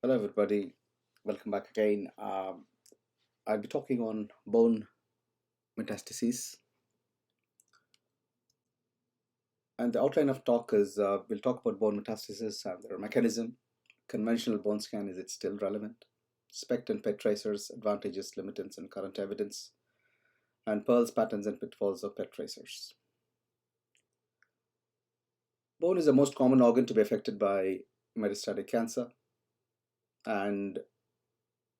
Hello, everybody. Welcome back again. I'll be talking on bone metastases. And the outline of talk is we'll talk about bone metastases and their mechanism. Conventional bone scan, is it still relevant? SPECT and PET tracers, advantages, limitants, and current evidence. And pearls, patterns, and pitfalls of PET tracers. Bone is the most common organ to be affected by metastatic cancer. And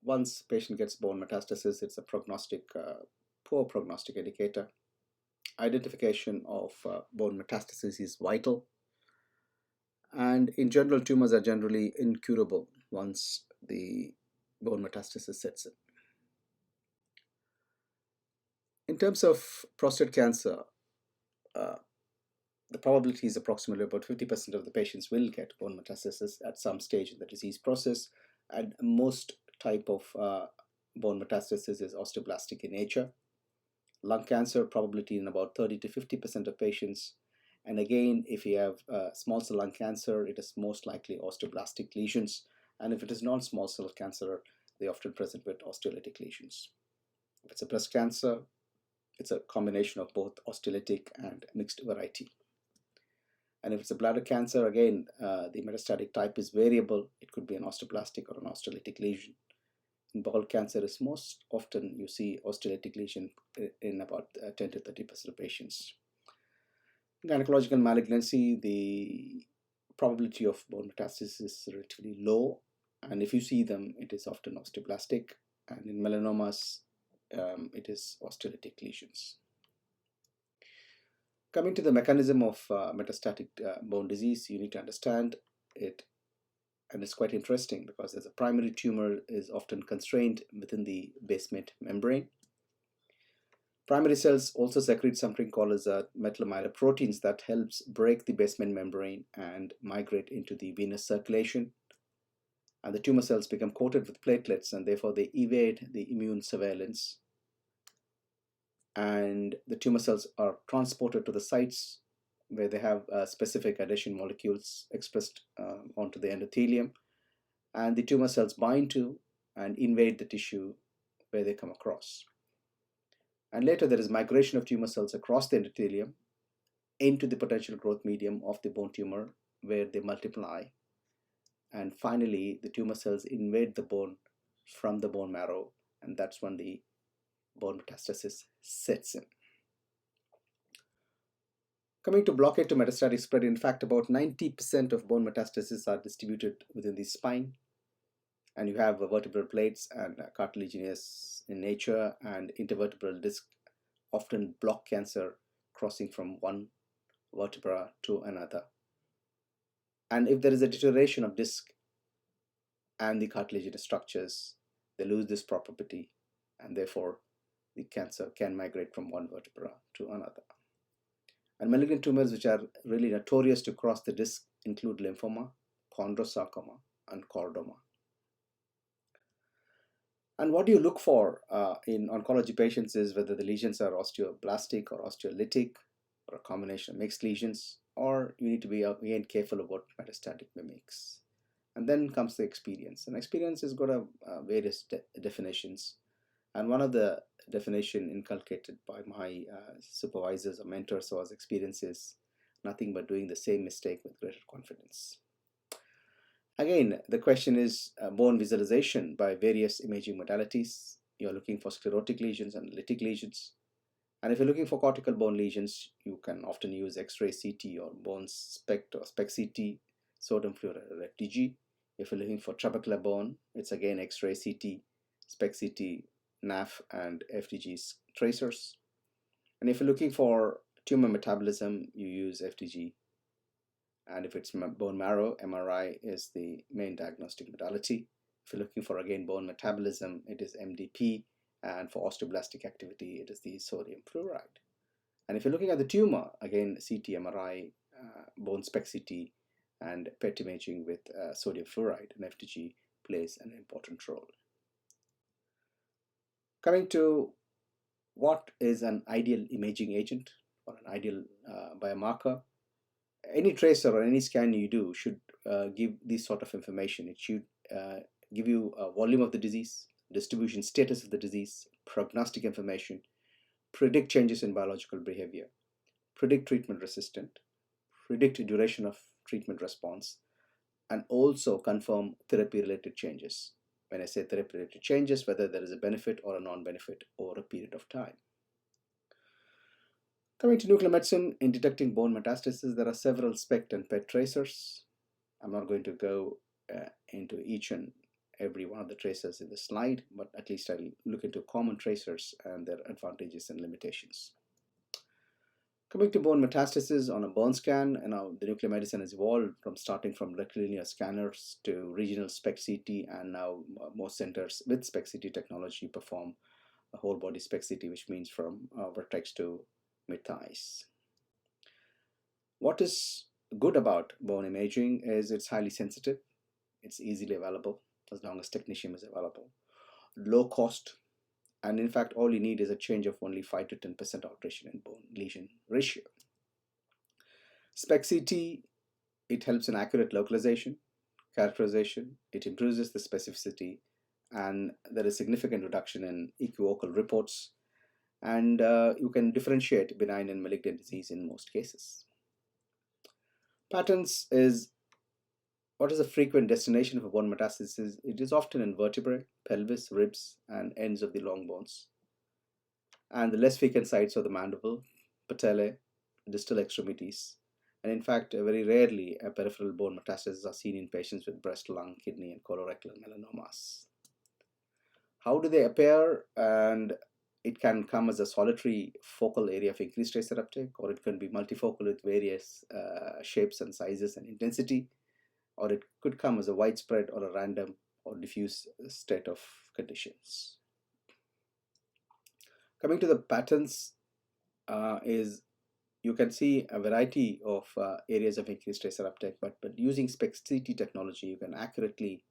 once patient gets bone metastasis, it's a poor prognostic indicator. Identification of bone metastasis is vital, and in general, tumors are generally incurable once the bone metastasis sets in. In terms of prostate cancer, uh, the probability is approximately about 50% of the patients will get bone metastasis at some stage in the disease process, and most type of bone metastasis is osteoblastic in nature. Lung cancer probability in about 30 to 50% of patients. And again, if you have small cell lung cancer, it is most likely osteoblastic lesions. And if it is non-small cell cancer, they often present with osteolytic lesions. If it's a breast cancer, it's a combination of both osteolytic and mixed variety. And if it's a bladder cancer, again, the metastatic type is variable. It could be an osteoblastic or an osteolytic lesion. In bowel cancer is most often you see osteolytic lesion in about 10 to 30% of patients. Gynecological malignancy, the probability of bone metastasis is relatively low, and if you see them, it is often osteoblastic, and in melanomas, it is osteolytic lesions. Coming to the mechanism of metastatic bone disease, you need to understand it, and it's quite interesting because as a primary tumor is often constrained within the basement membrane. Primary cells also secrete something called as metallomeroproteins that helps break the basement membrane and migrate into the venous circulation. And the tumor cells become coated with platelets, and therefore they evade the immune surveillance. And the tumor cells are transported to the sites where they have specific adhesion molecules expressed onto the endothelium. And the tumor cells bind to and invade the tissue where they come across. And later there is migration of tumor cells across the endothelium into the potential growth medium of the bone tumor where they multiply. And finally, the tumor cells invade the bone from the bone marrow, and that's when the bone metastasis sets in. Coming to blockade to metastatic spread, in fact, about 90% of bone metastases are distributed within the spine, and you have vertebral plates and cartilaginous in nature, and intervertebral disc often block cancer crossing from one vertebra to another. And if there is a deterioration of disc and the cartilaginous structures, they lose this property, and therefore the cancer can migrate from one vertebra to another. And malignant tumors which are really notorious to cross the disc include lymphoma, chondrosarcoma, and chordoma. And what do you look for in oncology patients is whether the lesions are osteoblastic or osteolytic, or a combination of mixed lesions, or you need to be again careful about metastatic mimics. And then comes the experience. And experience has got various definitions. And one of the definition inculcated by my supervisors or mentors was experience is nothing but doing the same mistake with greater confidence. Again, the question is bone visualization by various imaging modalities. You're looking for sclerotic lesions and lytic lesions. And if you're looking for cortical bone lesions, you can often use X-ray CT or bone SPECT or SPECT CT, sodium fluoride or FDG. If you're looking for trabecular bone, it's again X-ray CT, SPECT CT, NAF, and FDG tracers. And if you're looking for tumor metabolism, you use FDG. And if it's bone marrow, MRI is the main diagnostic modality. If you're looking for again bone metabolism, it is MDP. And for osteoblastic activity, it is the sodium fluoride. And if you're looking at the tumor, again, CT, MRI, bone SPECT CT, and PET imaging with sodium fluoride and FDG plays an important role. Coming to what is an ideal imaging agent or an ideal biomarker, any tracer or any scan you do should give this sort of information. It should give you a volume of the disease, distribution status of the disease, prognostic information, predict changes in biological behavior, predict treatment resistant, predict duration of treatment response, and also confirm therapy related changes. When I say therapy related changes, whether there is a benefit or a non benefit over a period of time. Coming to nuclear medicine, in detecting bone metastases, there are several SPECT and PET tracers. I'm not going to go into each and every one of the tracers in the slide, but at least I'll look into common tracers and their advantages and limitations. Coming to bone metastases on a bone scan, the nuclear medicine has evolved from starting from rectilinear scanners to regional SPECT-CT, and now most centers with SPECT-CT technology perform a whole body SPECT-CT, which means from vertex to mid-thighs. What is good about bone imaging is it's highly sensitive, it's easily available as long as technetium is available, low cost, and in fact all you need is a change of only 5 to 10% alteration in bone lesion ratio. SPECT-CT, it helps in accurate localization, characterization, it improves the specificity, and there is significant reduction in equivocal reports, and you can differentiate benign and malignant disease in most cases. Patterns is what is a frequent destination of a bone metastasis. It is often in vertebrae, pelvis, ribs, and ends of the long bones. And the less frequent sites are the mandible, patellae, distal extremities. And in fact, very rarely peripheral bone metastases are seen in patients with breast, lung, kidney, and colorectal melanomas. How do they appear? And it can come as a solitary focal area of increased tracer uptake, or it can be multifocal with various shapes and sizes and intensity, or it could come as a widespread or a random or diffuse state of conditions. Coming to the patterns, is you can see a variety of areas of increased tracer uptake, but using SPECT-CT technology, you can accurately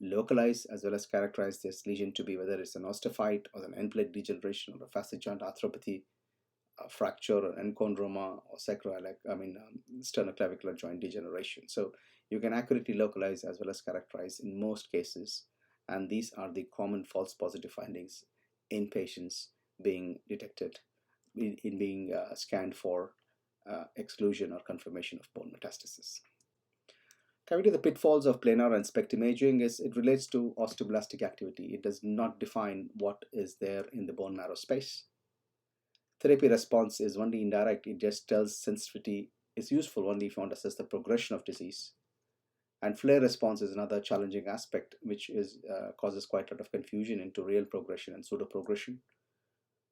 localize as well as characterize this lesion to be whether it's an osteophyte or an end plate degeneration or a facet joint arthropathy, a fracture or enchondroma or sternoclavicular joint degeneration. So you can accurately localize as well as characterize in most cases, and these are the common false positive findings in patients being detected in being scanned for exclusion or confirmation of bone metastasis. Coming to the pitfalls of planar and SPECT imaging, is it relates to osteoblastic activity. It does not define what is there in the bone marrow space. Therapy response is only indirect. It just tells sensitivity is useful only if you want to assess the progression of disease. And flare response is another challenging aspect, which causes quite a lot of confusion into real progression and pseudo progression.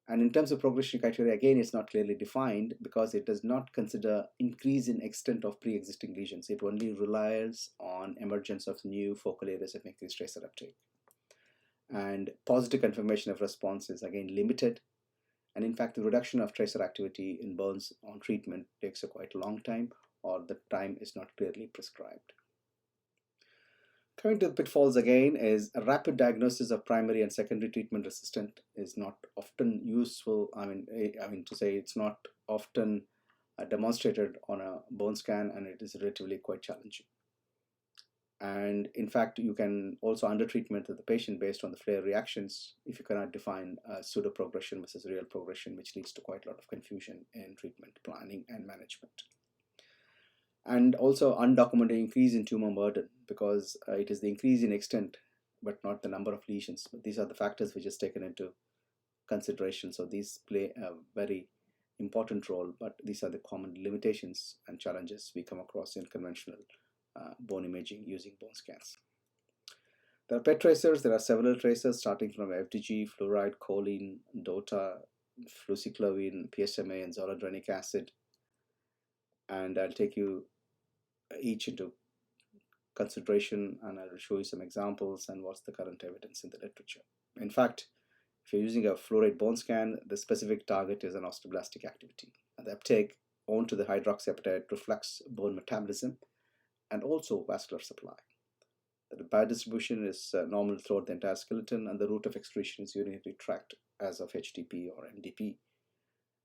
And in terms of progression criteria, again, it's not clearly defined because it does not consider increase in extent of pre-existing lesions. It only relies on emergence of new focal areas of increased tracer uptake. And positive confirmation of response is again limited. And in fact, the reduction of tracer activity in bones on treatment takes a quite long time, or the time is not clearly prescribed. Coming to the pitfalls again, is a rapid diagnosis of primary and secondary treatment resistant is not often useful. I mean to say it's not often demonstrated on a bone scan, and it is relatively quite challenging. And in fact, you can also undertreatment of the patient based on the flare reactions if you cannot define pseudo progression versus real progression, which leads to quite a lot of confusion in treatment planning and management. And also undocumented increase in tumor burden, because it is the increase in extent but not the number of lesions. But these are the factors which is taken into consideration. So these play a very important role, but these are the common limitations and challenges we come across in conventional bone imaging using bone scans. There are PET tracers. There are several tracers starting from FDG, fluoride, choline, DOTA, fluciclovine, PSMA, and zoledronic acid. And I'll take you each into consideration, and I will show you some examples and what's the current evidence in the literature. In fact, if you're using a fluoride bone scan, the specific target is an osteoblastic activity. And the uptake onto the hydroxyapatite reflects bone metabolism and also vascular supply. The biodistribution is normal throughout the entire skeleton, and the route of excretion is urinary tract as of HTP or MDP.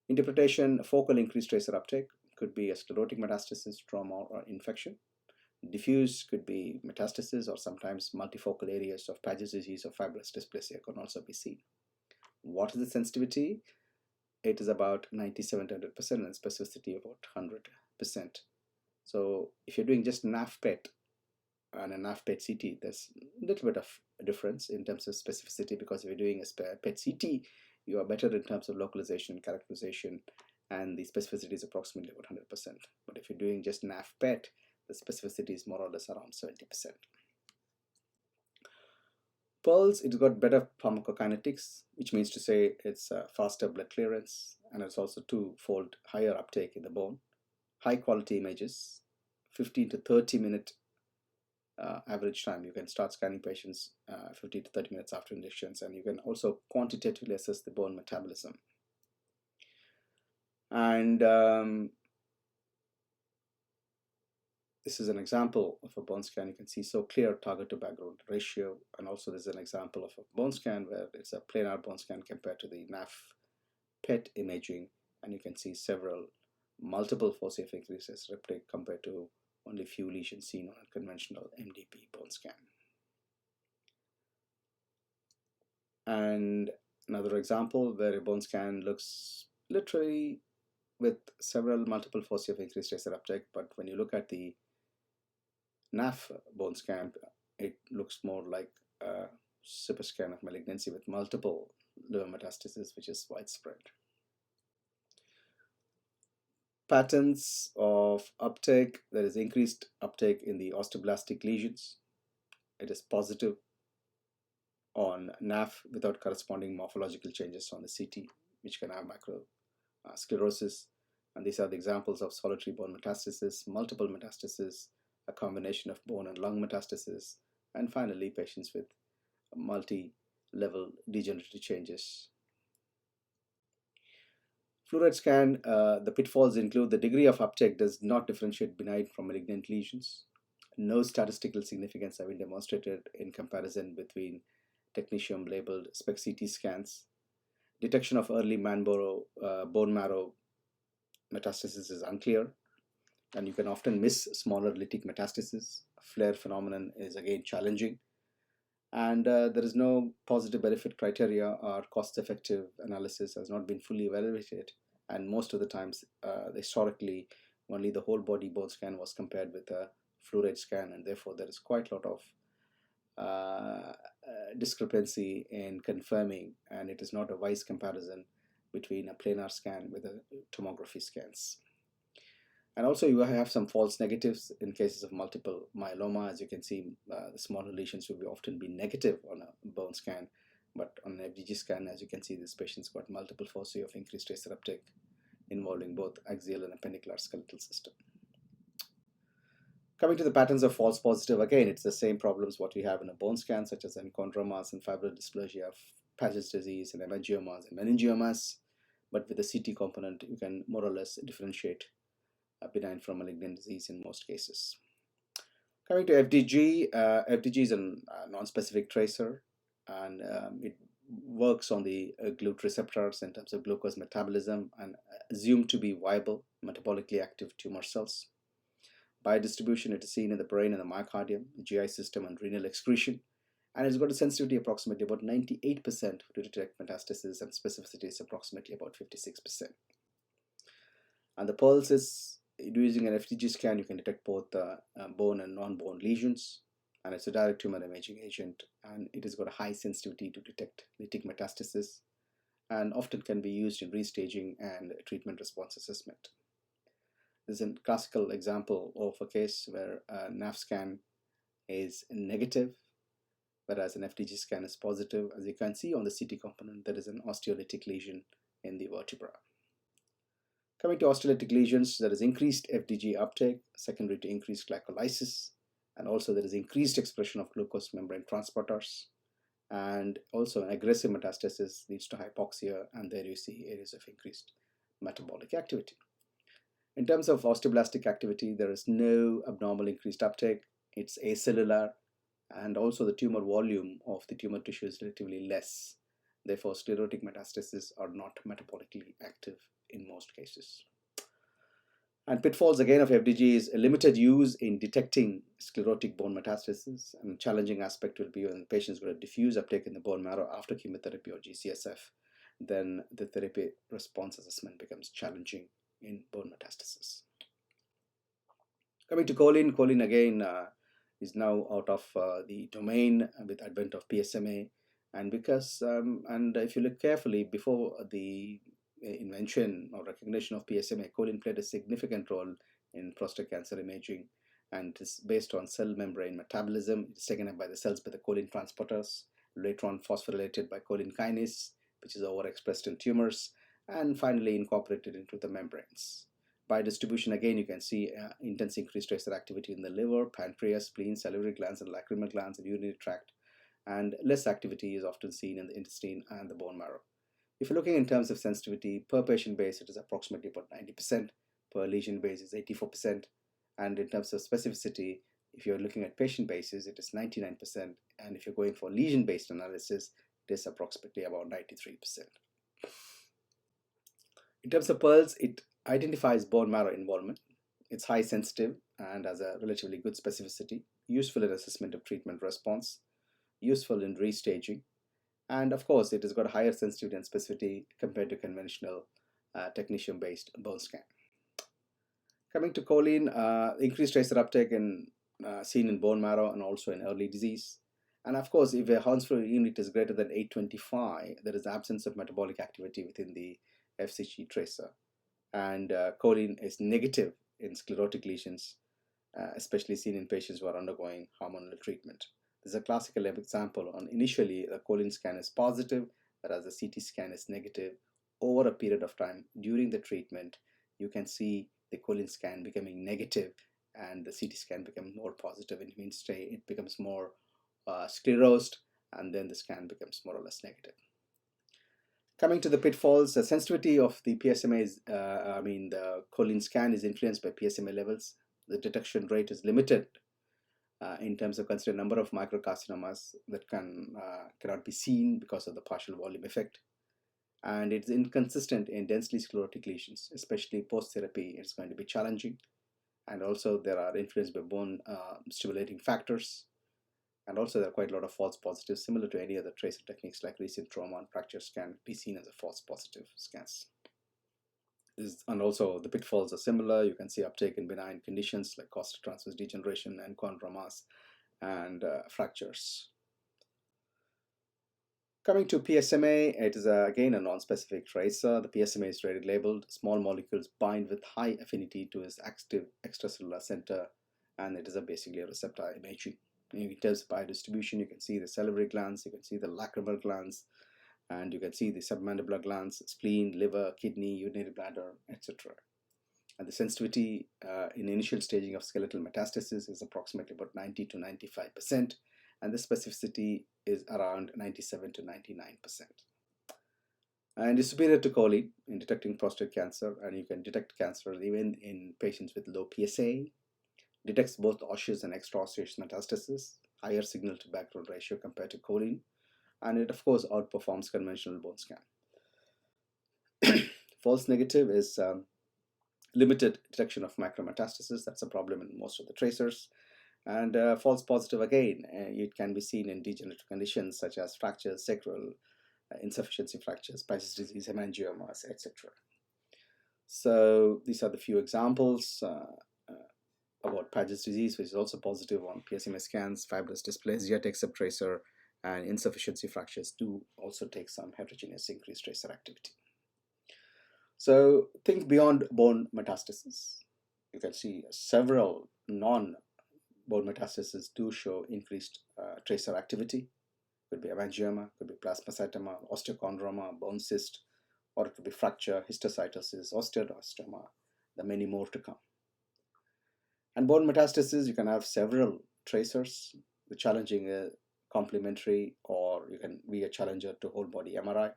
Interpretation: focal increased tracer uptake could be a sclerotic metastasis, trauma, or infection. Diffuse could be metastasis, or sometimes multifocal areas of Paget's disease or fibrous dysplasia can also be seen. What is the sensitivity? It is about 97 to 100% and specificity about 100%. So if you're doing just NAF PET and a NAF PET CT, there's a little bit of a difference in terms of specificity, because if you're doing a PET CT, you are better in terms of localization, characterization, and the specificity is approximately about 100%. But if you're doing just NAF PET, the specificity is more or less around 70%. Pearls, it's got better pharmacokinetics, which means to say it's faster blood clearance, and it's also twofold higher uptake in the bone. High quality images, 15 to 30 minute average time. You can start scanning patients 15 to 30 minutes after injections, and you can also quantitatively assess the bone metabolism. And this is an example of a bone scan. You can see so clear target to background ratio, and also there's an example of a bone scan where it's a planar bone scan compared to the NAF PET imaging, and you can see multiple foci of increases uptake compared to only few lesions seen on a conventional MDP bone scan. And another example where a bone scan looks literally with multiple foci of increased tracer uptake, but when you look at the NAF bone scan, it looks more like a super scan of malignancy with multiple liver metastases, which is widespread. Patterns of uptake: there is increased uptake in the osteoblastic lesions. It is positive on NAF without corresponding morphological changes on the CT, which can have microsclerosis. And these are the examples of solitary bone metastasis, multiple metastasis, a combination of bone and lung metastasis, and finally patients with multi-level degenerative changes. Fluoride scan, the pitfalls include the degree of uptake does not differentiate benign from malignant lesions. No statistical significance have been demonstrated in comparison between technetium labeled SPECT CT scans. Detection of early bone marrow metastasis is unclear, and you can often miss smaller lytic metastases. Flare phenomenon is again challenging, and there is no positive benefit criteria or cost-effective analysis has not been fully evaluated, and most of the times historically only the whole body bone scan was compared with a fluoride scan, and therefore there is quite a lot of discrepancy in confirming, and it is not a wise comparison between a planar scan with a tomography scans. And also you have some false negatives in cases of multiple myeloma. As you can see, the smaller lesions will often be negative on a bone scan, but on an FDG scan, as you can see, this patient's got multiple foci of increased tracer uptake involving both axial and appendicular skeletal system. Coming to the patterns of false positive, again, it's the same problems what we have in a bone scan, such as enchondromas and fibrous dysplasia, Paget's disease, and hemangiomas and meningiomas. But with the CT component, you can more or less differentiate benign from malignant disease in most cases. Coming to FDG, FDG is a non-specific tracer, and it works on the GLUT receptors in terms of glucose metabolism and assumed to be viable, metabolically active tumor cells. Biodistribution, it is seen in the brain and the myocardium, the GI system, and renal excretion. And it's got a sensitivity approximately about 98% to detect metastasis, and specificity is approximately about 56%. And the pulse is, using an FDG scan, you can detect both bone and non-bone lesions, and it's a direct tumor imaging agent, and it has got a high sensitivity to detect lytic metastasis, and often can be used in restaging and treatment response assessment. This is a classical example of a case where a NAF scan is negative, whereas an FDG scan is positive. As you can see on the CT component, there is an osteolytic lesion in the vertebra. Coming to osteolytic lesions, there is increased FDG uptake, secondary to increased glycolysis, and also there is increased expression of glucose membrane transporters, and also an aggressive metastasis leads to hypoxia, and there you see areas of increased metabolic activity. In terms of osteoblastic activity, there is no abnormal increased uptake. It's acellular, and also the tumor volume of the tumor tissue is relatively less. Therefore, sclerotic metastases are not metabolically active in most cases. And pitfalls again of FDG is a limited use in detecting sclerotic bone metastasis. And challenging aspect will be when the patient's got a diffuse uptake in the bone marrow after chemotherapy or GCSF, then the therapy response assessment becomes challenging in bone metastasis. Coming to choline, choline again is now out of the domain with advent of PSMA, and and if you look carefully, before the invention or recognition of PSMA, choline played a significant role in prostate cancer imaging, and it is based on cell membrane metabolism. It's taken up by the cells by the choline transporters, later on phosphorylated by choline kinase, which is overexpressed in tumors, and finally incorporated into the membranes. By distribution, again, you can see intense increased tracer activity in the liver, pancreas, spleen, salivary glands, and lacrimal glands, and urinary tract, and less activity is often seen in the intestine and the bone marrow. If you're looking in terms of sensitivity, per patient base, it is approximately about 90%, per lesion base is 84%, and in terms of specificity, if you're looking at patient basis, it is 99%, and if you're going for lesion-based analysis, it is approximately about 93%. In terms of pearls, it identifies bone marrow involvement. It's high sensitive and has a relatively good specificity, useful in assessment of treatment response, useful in restaging, and of course, it has got higher sensitivity and specificity compared to conventional technetium-based bone scan. Coming to choline, increased tracer uptake seen in bone marrow and also in early disease. And of course, if a Hounsfield unit is greater than 825, there is absence of metabolic activity within the FCG tracer. And choline is negative in sclerotic lesions, especially seen in patients who are undergoing hormonal treatment. This is a classical example on initially the choline scan is positive, whereas the CT scan is negative. Over a period of time during the treatment, you can see the choline scan becoming negative and the CT scan becomes more positive. It means it becomes more sclerosed, and then the scan becomes more or less negative. Coming to the pitfalls, the sensitivity of the PSMA is, the choline scan is influenced by PSMA levels. The detection rate is limited in terms of considering number of microcarcinomas that cannot be seen because of the partial volume effect. And it's inconsistent in densely sclerotic lesions, especially post-therapy. It's going to be challenging. And also there are influenced by bone stimulating factors. And also there are quite a lot of false positives, similar to any other tracer techniques like recent trauma and fractures can be seen as a false positive scans. And also the pitfalls are similar. You can see uptake in benign conditions like costal transverse degeneration and chondromas and fractures. Coming to PSMA, it is again a non-specific tracer. The PSMA is readily labeled. Small molecules bind with high affinity to its active extracellular center, and it is basically a receptor imaging. In terms of biodistribution, you can see the salivary glands, you can see the lacrimal glands, and you can see the submandibular glands, spleen, liver, kidney, urinary bladder, etc. And the sensitivity in initial staging of skeletal metastasis is approximately about 90 to 95%, and the specificity is around 97 to 99%. And is superior to choline in detecting prostate cancer, and you can detect cancer even in patients with low PSA. Detects both osseous and extra-osseous metastasis, higher signal to background ratio compared to choline, and it of course outperforms conventional bone scan. False negative is limited detection of macrometastasis. That's a problem in most of the tracers. And false positive again, it can be seen in degenerative conditions such as fractures, sacral insufficiency fractures, Peyer's disease, hemangiomas, etc. So these are the few examples about Paget's disease, which is also positive on PSMA scans. Fibrous dysplasia takes up tracer, and insufficiency fractures do also take some heterogeneous increased tracer activity. So think beyond bone metastasis. You can see several non-bone metastases do show increased tracer activity. Could be hemangioma, could be plasmacytoma, osteochondroma, bone cyst, or it could be fracture, histiocytosis, osteoblastoma, the many more to come. And bone metastasis, you can have several tracers. The challenging complementary, or you can be a challenger to whole body MRI.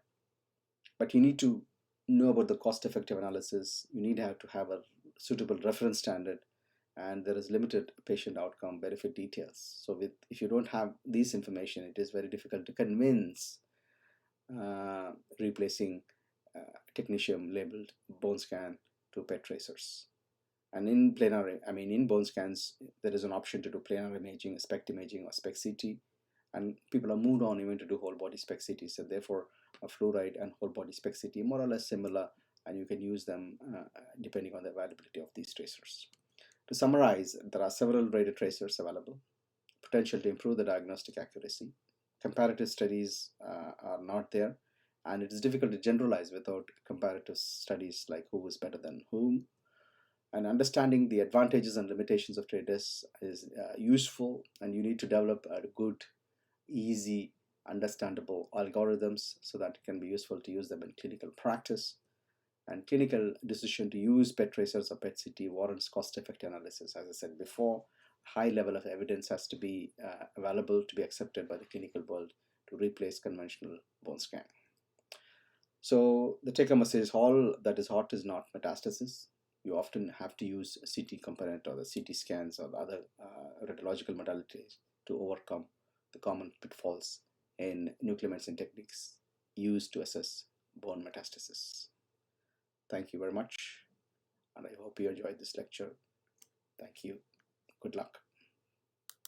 But you need to know about the cost-effective analysis. You need to have a suitable reference standard, and there is limited patient outcome benefit details. So if you don't have this information, it is very difficult to convince replacing technetium labeled bone scan to PET tracers. And in planar, I mean, in bone scans, there is an option to do planar imaging, SPECT imaging, or SPECT CT. And people have moved on even to do whole body SPECT CT. So therefore, a fluoride and whole body SPECT CT more or less similar, and you can use them depending on the availability of these tracers. To summarize, there are several radar tracers available, potential to improve the diagnostic accuracy. Comparative studies are not there, and it is difficult to generalize without comparative studies like who is better than whom. And understanding the advantages and limitations of traders is useful, and you need to develop a good, easy, understandable algorithms so that it can be useful to use them in clinical practice. And clinical decision to use PET tracers or PET CT warrants cost-effective analysis. As I said before, high level of evidence has to be available to be accepted by the clinical world to replace conventional bone scan. So the take-home message is all that is hot is not metastasis. You often have to use a CT component or the CT scans or the other radiological modalities to overcome the common pitfalls in nuclear medicine techniques used to assess bone metastasis. Thank you very much, and I hope you enjoyed this lecture. Thank you. Good luck.